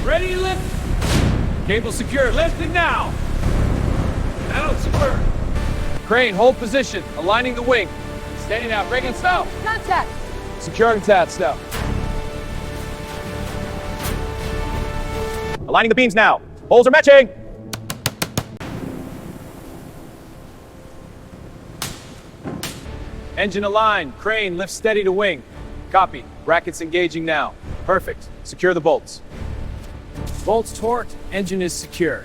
Ready to lift. Cable secure. Lifting now. Now secure. Crane, hold position. Aligning the wing. Standing out. Breaking stow. Contact. Securing TAT stow. Aligning the beams now. Holes are matching. Engine aligned. Crane, lift steady to wing. Copy. Brackets engaging now. Perfect. Secure the bolts. Bolts torqued. Engine is secure.